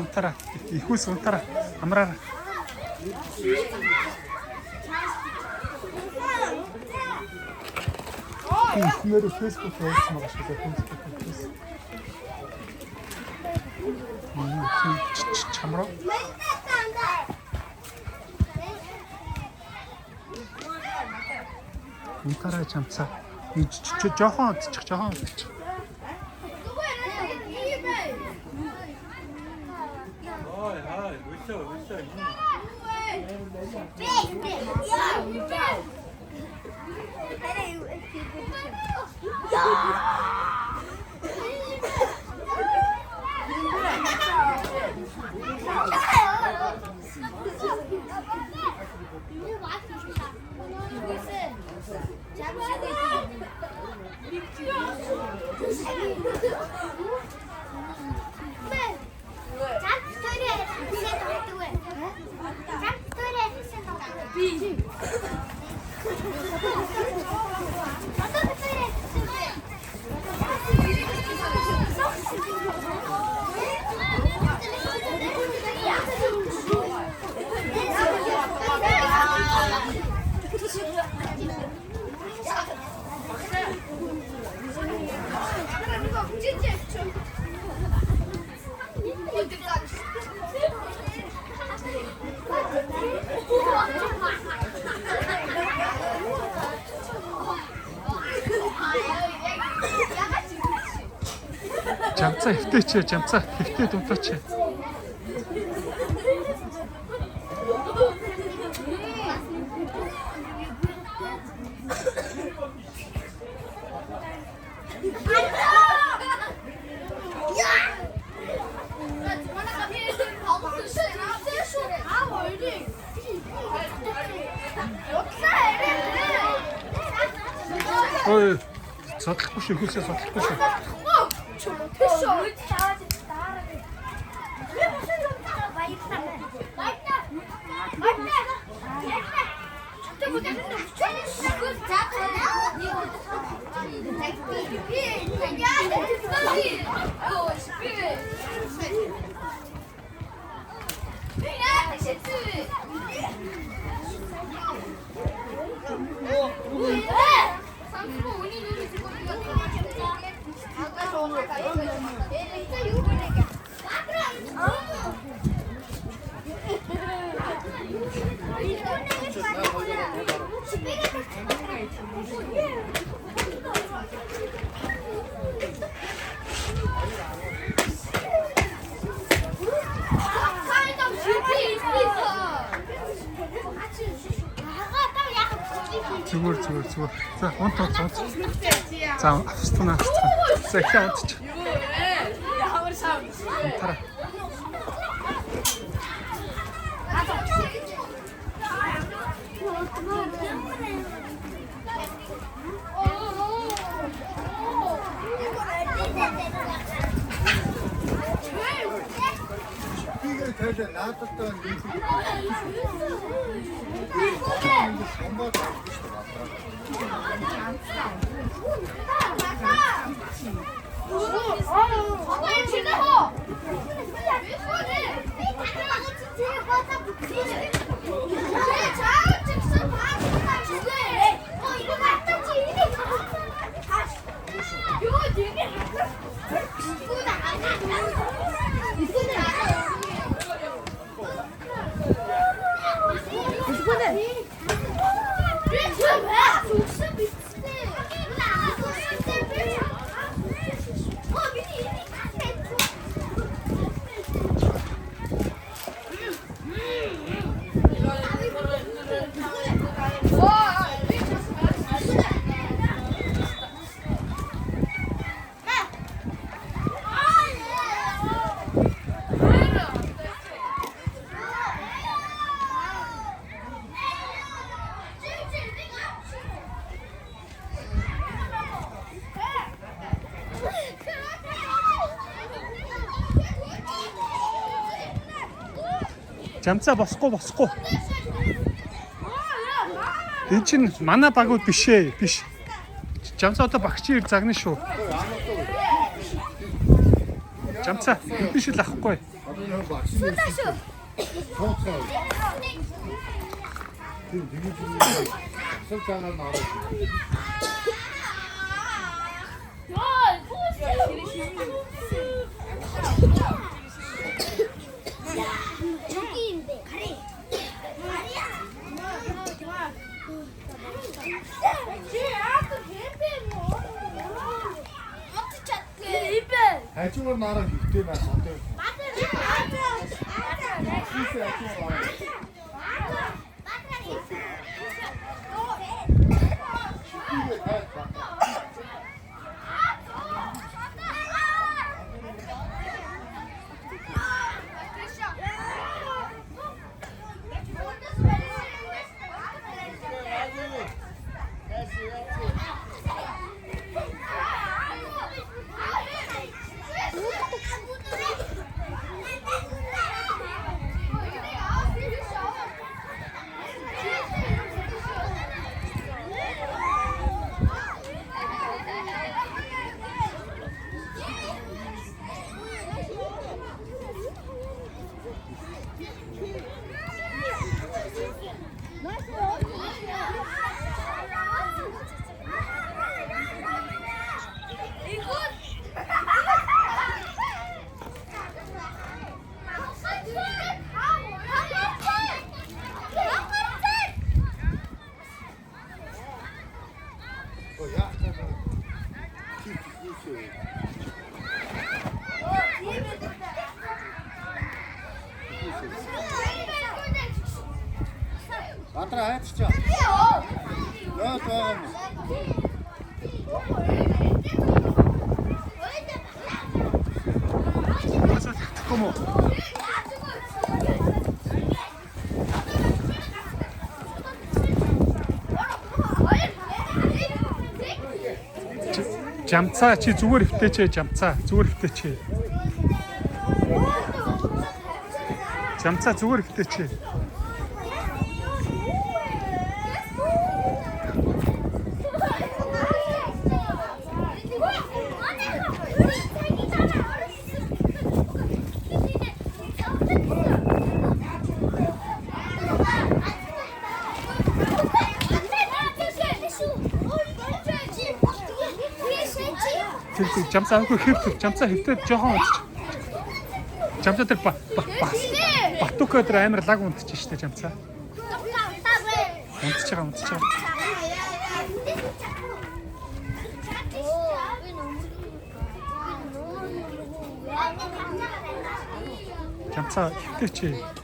унтараа. Ихүүс унтараа. Амраараа. Ихнэр Facebook явуулсан байгаа шүү дээ. Чамраа. Унтараа чамцаа. Жохон чих жохон. Жамцаа хөвтөөч, жамцаа хөвтөө дунтаач. Ой, содлохгүй шүү, хөөсөө содлохгүй шүү. Зүгээр. За, унт. За, австана. За, ихээ унтчих. Ямар шав. Унтараа. Жамцаа босхгүй. Энэ чинь манай багууд биш. Жамцаа одоо багчийн загна шүү. Жамцаа биш л ахгүй. Яа багш. Сонцоо. Тийм дэмэж юм. Асал цаанаар нараа. Хажуугаар нараа хөвтэй байна. Батраа хайцчаа. Яа таа. Como? Жамцаа чи зүгээр хөвтөөч жамцаа зүгээр хөвтөөч. Жамцаа зүгээр хөвтөөч. Жамцаа хөвтөв жамцаа хөвтөд жоохон унтчих. Жамцаа тэр батук өдр амар лаг унтчих штэ жамцаа. Унтчих. Жамцаа хөвтөөч.